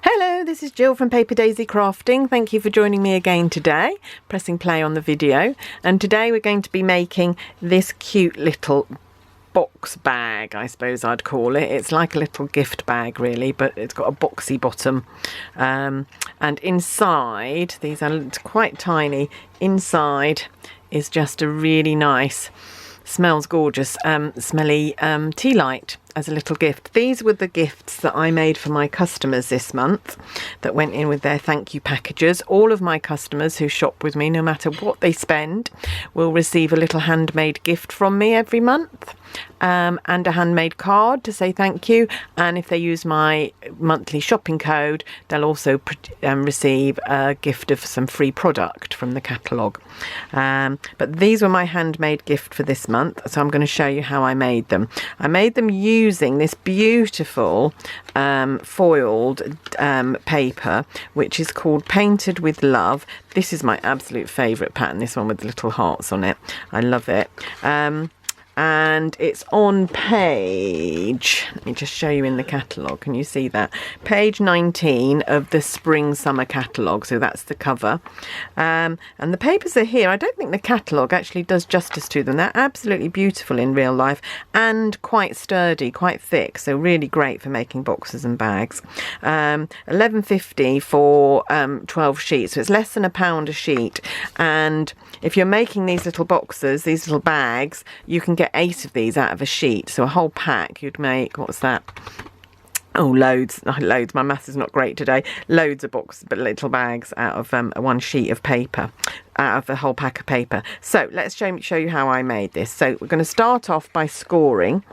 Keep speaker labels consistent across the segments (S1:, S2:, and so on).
S1: Hello, this is Jill from Paper Daisy Crafting. Thank you for joining me again today, pressing play on the video. And today we're going to be making this cute little box bag, I suppose I'd call it. It's like a little gift bag really, but it's got a boxy bottom. And inside, these are quite tiny, inside is just a really nice, smells gorgeous, smelly tea light as a little gift. These were the gifts that I made for my customers this month that went in with their thank you packages. All of my customers who shop with me, no matter what they spend, will receive a little handmade gift from me every month, and a handmade card to say thank you. And if they use my monthly shopping code, they'll also receive a gift of some free product from the catalogue. But these were my handmade gift for this month, so I'm going to show you how I made them. I made them using this beautiful foiled paper, which is called Painted with Love. This is my absolute favourite pattern, this one with the little hearts on it. I love it. And it's on page, let me just show you in the catalogue, can you see that? Page 19 of the Spring Summer catalogue, so that's the cover. And the papers are here. I don't think the catalogue actually does justice to them. They're absolutely beautiful in real life and quite sturdy, quite thick, so really great for making boxes and bags. $11.50 for 12 sheets, so it's less than £1 a sheet. And if you're making these little boxes, these little bags, you can get 8 of these out of a sheet. So a whole pack you'd make, what's that? Oh, loads. My maths is not great today. Loads of boxes, but little bags out of one sheet of paper, out of a whole pack of paper. So let's show you how I made this. So we're going to start off by scoring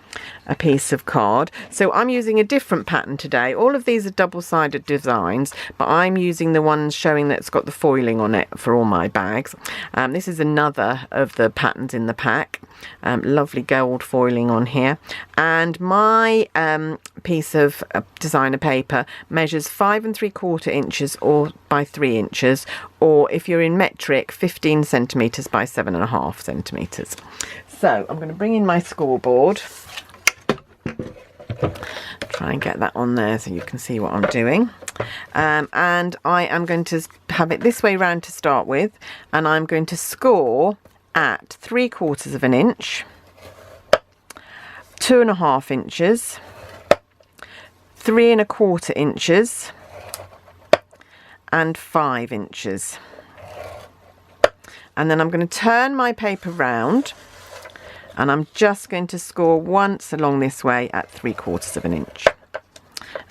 S1: a piece of card. So I'm using a different pattern today. All of these are double-sided designs, but I'm using the ones showing that it's got the foiling on it for all my bags. This is another of the patterns in the pack. Lovely gold foiling on here. And my piece of designer paper measures 5 3/4 inches or by 3 inches, or if you're in metric, 15 centimetres by 7.5 centimetres. So I'm going to bring in my scoreboard, try and get that on there so you can see what I'm doing. And I am going to have it this way round to start with, and I'm going to score at 3/4 of an inch, 2.5 inches, 3 1/4 inches, and 5 inches. And then I'm going to turn my paper round, and I'm just going to score once along this way at 3/4 of an inch.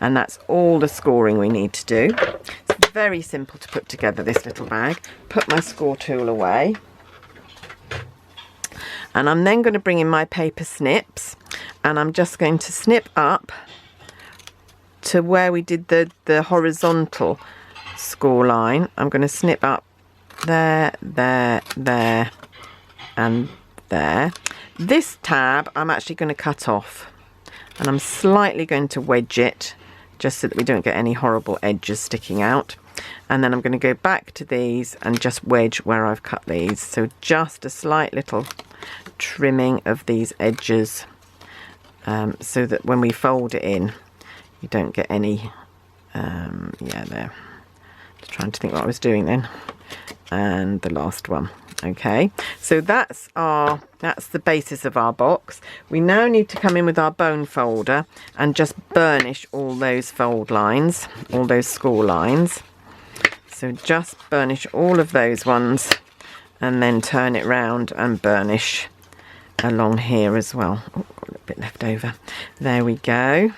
S1: And that's all the scoring we need to do. It's very simple to put together this little bag. Put my score tool away. And I'm then going to bring in my paper snips, and I'm just going to snip up to where we did the horizontal score line. I'm going to snip up there, there, there, and there. This tab I'm actually going to cut off, and I'm slightly going to wedge it just so that we don't get any horrible edges sticking out. And then I'm going to go back to these and just wedge where I've cut these. So just a slight little trimming of these edges, so that when we fold it in, you don't get any, yeah, there. Just trying to think what I was doing then. And the last one. Okay, so that's the basis of our box. We now need to come in with our bone folder and just burnish all those fold lines, all those score lines. So just burnish all of those ones, and then turn it round and burnish along here as well. Oh, got a little bit left over. There we go.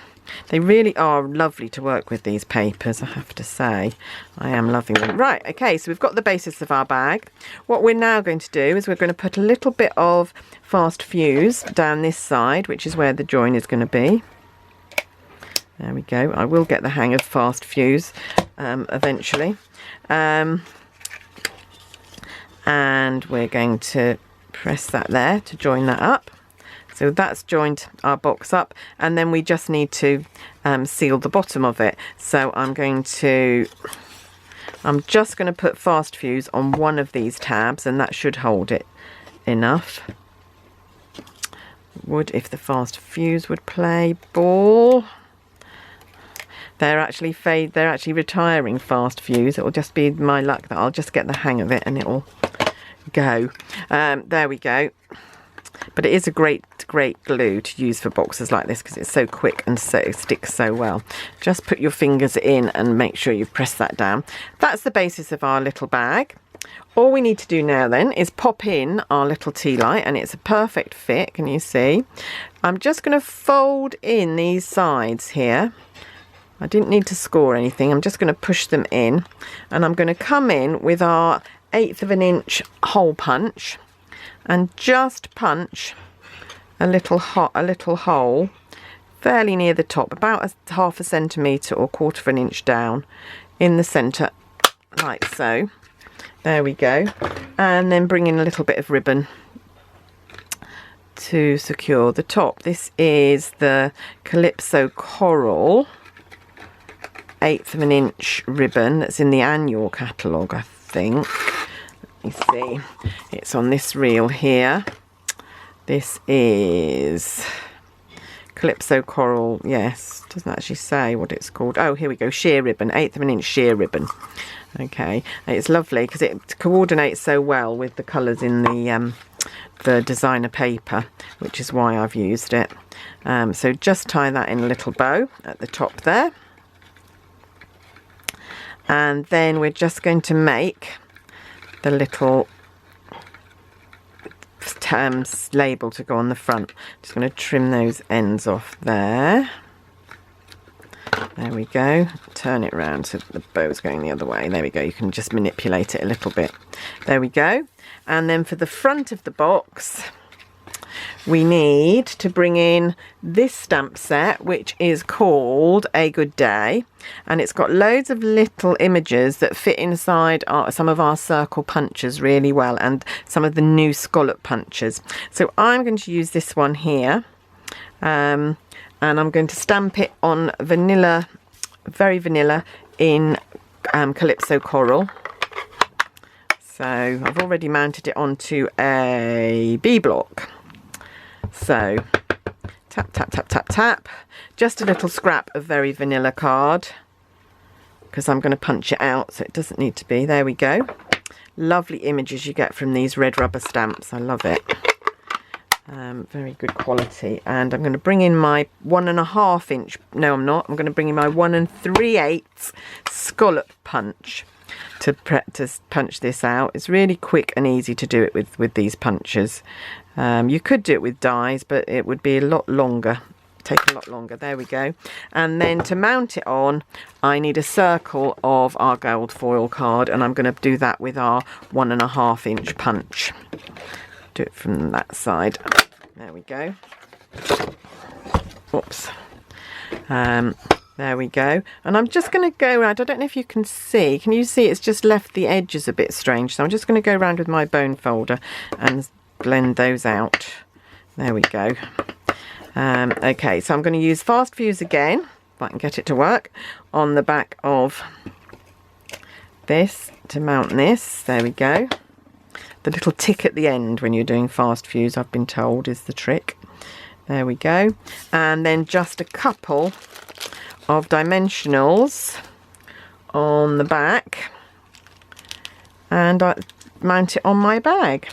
S1: They really are lovely to work with, these papers, I have to say. I am loving them. Right, okay, so we've got the basis of our bag. What we're now going to do is we're going to put a little bit of fast fuse down this side, which is where the join is going to be. There we go. I will get the hang of fast fuse eventually. And we're going to press that there to join that up. So that's joined our box up, and then we just need to seal the bottom of it. So I'm just going to put fast fuse on one of these tabs, and that should hold it enough. Would if the fast fuse would play ball. they're actually retiring fast fuse. It will just be my luck that I'll just get the hang of it and it will go. There we go. But it is a great glue to use for boxes like this because it's so quick and so sticks so well. Just put your fingers in and make sure you've pressed that down. That's the basis of our little bag. All we need to do now then is pop in our little tea light, and it's a perfect fit. Can you see? I'm just going to fold in these sides here. I didn't need to score anything. I'm just going to push them in, and I'm going to come in with our 1/8 of an inch hole punch and just punch a little hole fairly near the top, about half a centimetre or 1/4 of an inch down in the centre, like so. There we go. And then bring in a little bit of ribbon to secure the top. This is the Calypso Coral 1/8 of an inch ribbon that's in the annual catalogue, I think. Let me see. It's on this reel here. This is Calypso Coral. Yes, doesn't actually say what it's called. Oh, here we go. Sheer ribbon, 1/8 of an inch sheer ribbon. Okay, it's lovely because it coordinates so well with the colours in the designer paper, which is why I've used it. So just tie that in a little bow at the top there, and then we're just going to make the little label to go on the front. Just going to trim those ends off there. There we go. Turn it around so the bow's going the other way. There we go. You can just manipulate it a little bit. There we go. And then for the front of the box, we need to bring in this stamp set, which is called A Good Day, and it's got loads of little images that fit inside some of our circle punches really well, and some of the new scallop punches. So I'm going to use this one here, and I'm going to stamp it on vanilla, very vanilla, in Calypso Coral. So I've already mounted it onto a B block. So tap, tap, tap, tap, tap. Just a little scrap of very vanilla card, because I'm going to punch it out, so it doesn't need to be. There we go. Lovely images you get from these red rubber stamps. I love it. Very good quality. And I'm going to bring in my 1.5 inch. No, I'm not. I'm going to bring in my 1 3/8 scallop punch to punch this out. It's really quick and easy to do it with these punches. You could do it with dies, but it would be a lot longer. Take a lot longer. There we go. And then to mount it on, I need a circle of our gold foil card, and I'm going to do that with our 1.5 inch punch. Do it from that side. There we go. Oops. There we go. And I'm just going to go around. I don't know if you can see. Can you see it's just left the edges a bit strange? So I'm just going to go around with my bone folder and blend those out. There we go. Okay, so I'm going to use fast fuse again, if I can get it to work, on the back of this to mount this. There we go. The little tick at the end when you're doing fast fuse, I've been told, is the trick. There we go. And then just a couple of dimensionals on the back, and I mount it on my bag.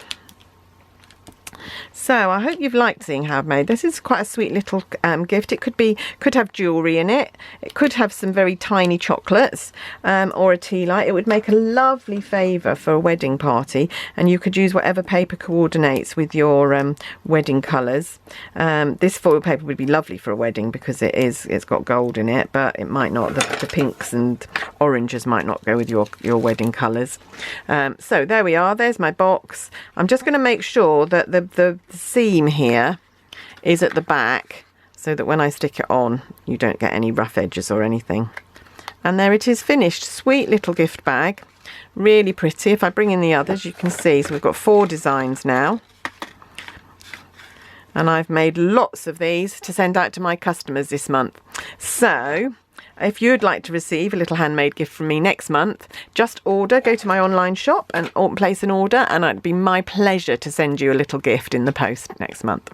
S1: So I hope you've liked seeing how I've made this. Is quite a sweet little gift. It could have jewellery in it. It could have some very tiny chocolates, or a tea light. It would make a lovely favour for a wedding party, and you could use whatever paper coordinates with your wedding colours. This foil paper would be lovely for a wedding because it's got gold in it, but it might not. The pinks and oranges might not go with your wedding colours. So there we are. There's my box. I'm just going to make sure that the seam here is at the back, so that when I stick it on you don't get any rough edges or anything. And there it is, finished. Sweet little gift bag, really pretty. If I bring in the others, you can see, so we've got 4 designs now, and I've made lots of these to send out to my customers this month. So if you'd like to receive a little handmade gift from me next month, just order, go to my online shop and place an order, and it'd be my pleasure to send you a little gift in the post next month.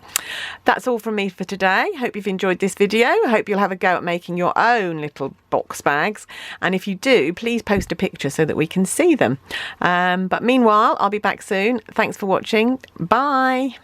S1: That's all from me for today. Hope you've enjoyed this video. I hope you'll have a go at making your own little box bags, and if you do, please post a picture so that we can see them. But meanwhile, I'll be back soon. Thanks for watching. Bye.